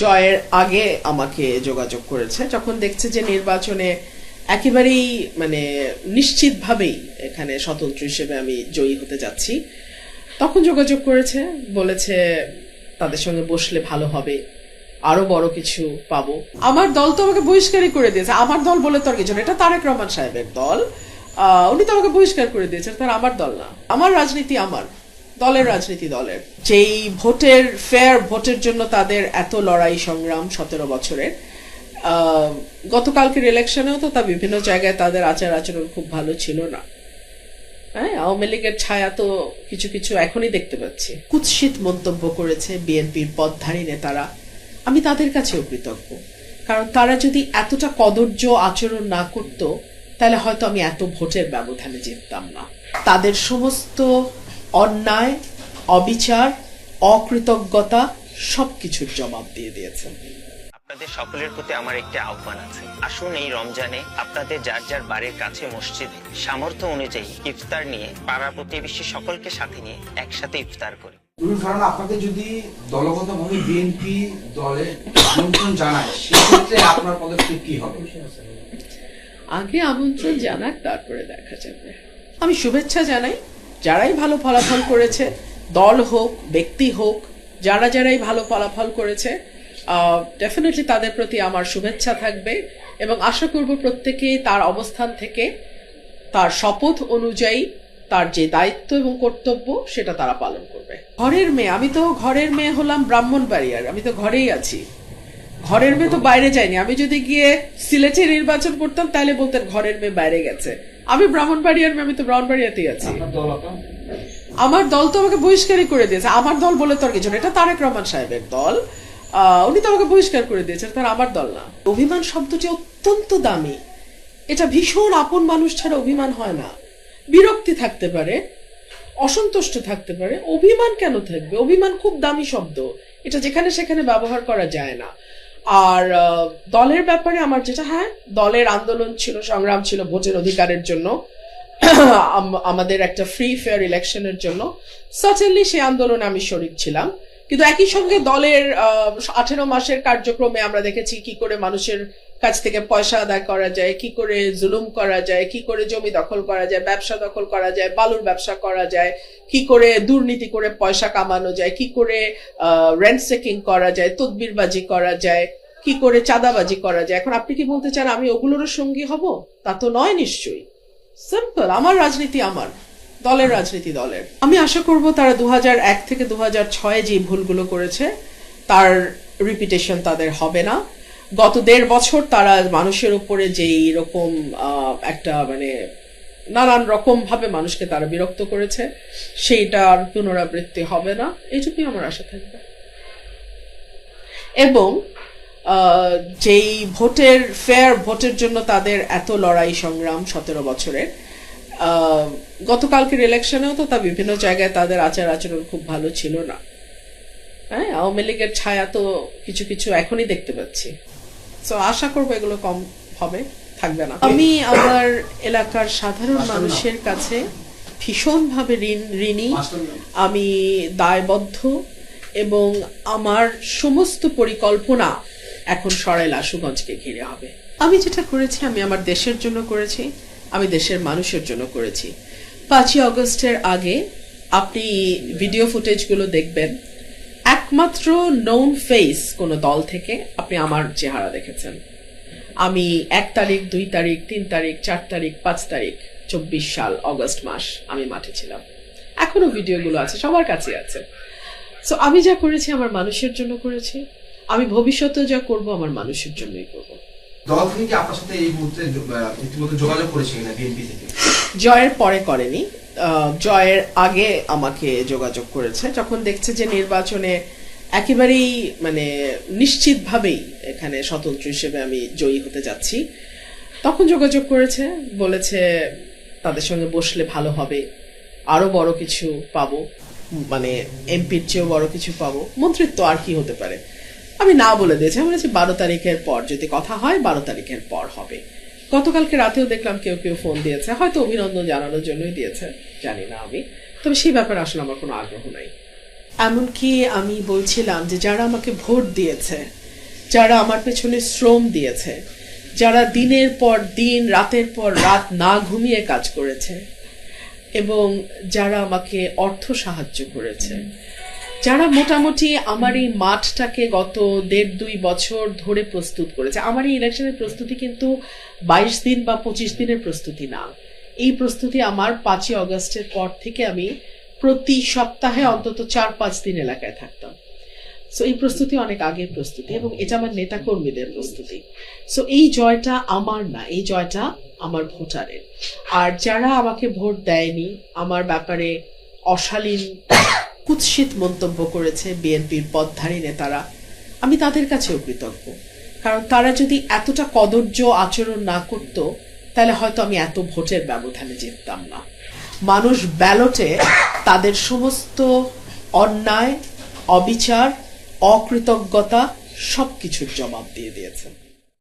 জয়ের আগে আমাকে যোগাযোগ করেছে যখন দেখছে যে নির্বাচনে একেবারেই নিশ্চিতভাবেই এখানে স্বতন্ত্র হিসেবে আমি জয়ী হতে যাচ্ছি, তখন যোগাযোগ করেছে, বলেছে তাদের সঙ্গে বসলে ভালো হবে, আরো বড় কিছু পাবো। আমার দল তো আমাকে বহিষ্কারই করে দিয়েছে। আমার দল বলে তো আর কিছু না, এটা তারেক রহমান সাহেবের দল, উনি তো আমাকে বহিষ্কার করে দিয়েছেন, তার আমার দল না। আমার রাজনীতি আমার দলের রাজনীতি দলের। যেই ভোটের ফেয়ার ভোটের জন্য তাদের এত লড়াই সংগ্রাম 17 বছরের, গতকালকের ইলেকশনেও তো তা বিভিন্ন জায়গায় তাদের আচার আচরণ খুব ভালো ছিল না। হ্যাঁ, আওয়ামী লীগের ছায়া তো কিছু কিছু এখনই দেখতে পাচ্ছি। কুৎসিত মন্তব্য করেছে বিএনপির পদধারী নেতারা। আমি তাদের কাছেও কৃতজ্ঞ, কারণ তারা যদি এতটা কদর্য আচরণ না করত তাহলে হয়তো আমি এত ভোটের ব্যবধানে জিততাম না। তাদের সমস্ত অন্যায়, অবিচার, অকৃতজ্ঞতা সবকিছুর জবাব দিয়ে দিয়েছেন। আপনাদের সকলের প্রতি আমার একটি আহ্বান আছে, আসুন এই রমজানে আপনাদের যার যার বাড়ির কাছে মসজিদে সামর্থ্য অনুযায়ী ইফতার নিয়ে পাড়া প্রতিবেশী সকলকে সাথে নিয়ে একসাথে ইফতার করি। কারণ আপনাকে যদি দলগতভাবে বিএনপি দলে আমন্ত্রণ জানায়, সেক্ষেত্রে আপনার পদক্ষেপ কি হবে? আগে আমন্ত্রণ জানাক, তারপরে দেখা যাবে। আমি শুভেচ্ছা জানাই যারাই ভালো ফলাফল করেছে, দল হোক ব্যক্তি হোক, যারাই ভালো ফলাফল করেছে, ডেফিনেটলি তাদের প্রতি আমার শুভেচ্ছা থাকবে এবং আশা করব প্রত্যেকেই তার অবস্থান থেকে তার শপথ অনুযায়ী তার যে দায়িত্ব এবং কর্তব্য সেটা তারা পালন করবে। ঘরের মেয়ে, আমি তো ঘরের মেয়ে হলাম ব্রাহ্মণবাড়িয়ার, আমি তো ঘরেই আছি। ঘরের মেয়ে তো বাইরে যায়নি। আমি যদি গিয়ে সিলেটে নির্বাচন করতাম তাহলে বলতেন ঘরের মেয়ে বাইরে গেছে। আমি ব্রাহ্মণবাড়িয়ার মেয়ে, আমি তো ব্রাহ্মণবাড়িয়াতেই আছি। আমার দল তো আমাকে বহিষ্কারই করে দিয়েছে। আমার দল বলে তো আর কিছু না, এটা তারেক রহমান সাহেবের দল, উনি তো আমাকে বহিষ্কার করে দিয়েছেন, তার আমার দল না। অভিমান শব্দটি অত্যন্ত দামি। এটা ভীষণ আপন মানুষ ছাড়া অভিমান হয় না। বিরক্তি থাকতে পারে, অসন্তুষ্ট থাকতে পারে, অভিমান কেন থাকবে? অভিমান খুব দামি শব্দ, এটা যেখানে সেখানে ব্যবহার করা যায় না। আর দলের ব্যাপারে আমার যেটা, হ্যাঁ, দলের আন্দোলন ছিল, সংগ্রাম ছিল ভোটের অধিকারের জন্য, আমাদের একটা ফ্রি ফেয়ার ইলেকশনের জন্য। সার্টেনলি সেই আন্দোলনে আমি শরিক ছিলাম, কিন্তু একই সঙ্গে দলের 18 মাসের কার্যক্রমে আমরা দেখেছি কি করে মানুষের কাছ থেকে পয়সা আদায় করা যায়, কি করে জুলুম করা যায়, কি করে জমি দখল করা যায়, ব্যবসা দখল করা যায়, বালুর ব্যবসা করা যায়, কি করে দুর্নীতি করে পয়সা কামানো যায়, কি করে র্যানসেকিং করা যায়, তদবিরবাজি করা যায়, কি করে চাঁদাবাজি করা যায়। এখন আপনি কি বলতে চান আমি ওগুলোরও সঙ্গী হব? তা তো নয় নিশ্চয়ই। সিম্পল, আমার রাজনীতি আমার দলের রাজনীতি দলের। আমি আশা করব তারা 2001 থেকে 2006 যে ভুলগুলো করেছে তার রিপিটেশন তাদের হবে না। গত 1.5 বছর তারা মানুষের উপরে যেই রকম একটা নানান রকম ভাবে মানুষকে তারা বিরক্ত করেছে, সেইটার পুনরাবৃত্তি হবে না, এইটুকুই আমার আশা থাকবে। এবং যেই ভোটের ফেয়ার ভোটের জন্য তাদের এত লড়াই সংগ্রাম 17 বছরের, গতকালকের ইলেকশনেও তো তা বিভিন্ন জায়গায় তাদের আচার আচরণ খুব ভালো ছিল না। হ্যাঁ, আওয়ামী লীগের ছায়া তো কিছু কিছু এখনই দেখতে পাচ্ছি। তো আশা করবো এগুলো কম হবে, থাকবে না। আমি আমার এলাকার সাধারণ মানুষের কাছে ভীষণভাবে ঋণী, আমি দায়বদ্ধ এবং আমার সমস্ত পরিকল্পনা এখন সরাইল আশুগঞ্জকে ঘিরে হবে। আমি যেটা করেছি আমি আমার দেশের জন্য করেছি, আমি দেশের মানুষের জন্য করেছি। 5ই আগস্টের আগে আপনি ভিডিও ফুটেজগুলো দেখবেন, একমাত্র নোন ফেস কোন দল থেকে আপনি আমার চেহারা দেখেছেন। আমি 1 তারিখ, 2 তারিখ, 3 তারিখ, 4 তারিখ, 5 তারিখ 24 সাল অগস্ট মাস আমি মাঠে ছিলাম। এখনো ভিডিওগুলো আছে, সবার কাছে আছে। সো আমি যা করেছি আমার মানুষের জন্য করেছি, আমি ভবিষ্যতে যা করব আমার মানুষের জন্যই করব। দল থেকে কি আপনার সাথে এই মুহূর্তে ইতিমধ্যে যোগাযোগ করেছে কিনা বিএনপি থেকে? জয়ের পরে করেনি, জয়ের আগে আমাকে যোগাযোগ করেছে যখন দেখছে যে নির্বাচনে একেবারেই নিশ্চিতভাবেই এখানে স্বতন্ত্র হিসেবে আমি জয়ী হতে যাচ্ছি, তখন যোগাযোগ করেছে, বলেছে তাদের সঙ্গে বসলে ভালো হবে, আরো বড় কিছু পাবো, এমপির চেয়েও বড় কিছু পাবো, মন্ত্রিত্ব আর কি হতে পারে। আমি না বলে দিয়েছি, আমি বলেছি 12 তারিখের পর যদি কথা হয় 12 তারিখের পর হবে। গতকালকে রাতেও দেখলাম কেউ কেউ ফোন দিয়েছে, হয়তো অভিনন্দন জানানোর জন্যই দিয়েছে, জানি না আমি, তবে সেই ব্যাপারে আসলে আমার কোনো আগ্রহ নাই। এমনকি আমি বলছিলাম যে যারা আমাকে ভোট দিয়েছে যারা আমার পেছনে শ্রম দিয়েছে, যারা দিনের পর দিন রাতের পর রাত না ঘুমিয়ে কাজ করেছে, এবং যারা আমাকে অর্থ সাহায্য করেছে, যারা মোটামুটি আমার এই মাঠটাকে গত 1.5-2 বছর ধরে প্রস্তুত করেছে। আমার এই ইলেকশনের প্রস্তুতি কিন্তু 22 দিন বা 25 দিনের প্রস্তুতি না। এই প্রস্তুতি আমার 5ই অগস্টের পর থেকে আমি প্রতি সপ্তাহে অন্তত 4-5 দিন এলাকায় থাকতাম। সো এই প্রস্তুতি অনেক আগের প্রস্তুতি, এবং এটা আমার নেতা কর্মীদের প্রস্তুতি। সো এই জয়টা আমার না, এই জয়টা আমার ভোটারের। আর যারা আমাকে ভোট দেয়নি, আমার ব্যাপারে অশালীন কুৎসিত মন্তব্য করেছে বিএনপির পদধারী নেতারা, আমি তাদের কাছেও কৃতজ্ঞ। কারণ তারা যদি এতটা কদর্য আচরণ না করতো, তাহলে হয়তো আমি এত ভোটের ব্যবধানে জিততাম না। মানুষ ব্যালটে তাদের সমস্ত অন্যায়, অবিচার, অকৃতজ্ঞতা সবকিছুর জবাব দিয়ে দিয়েছে।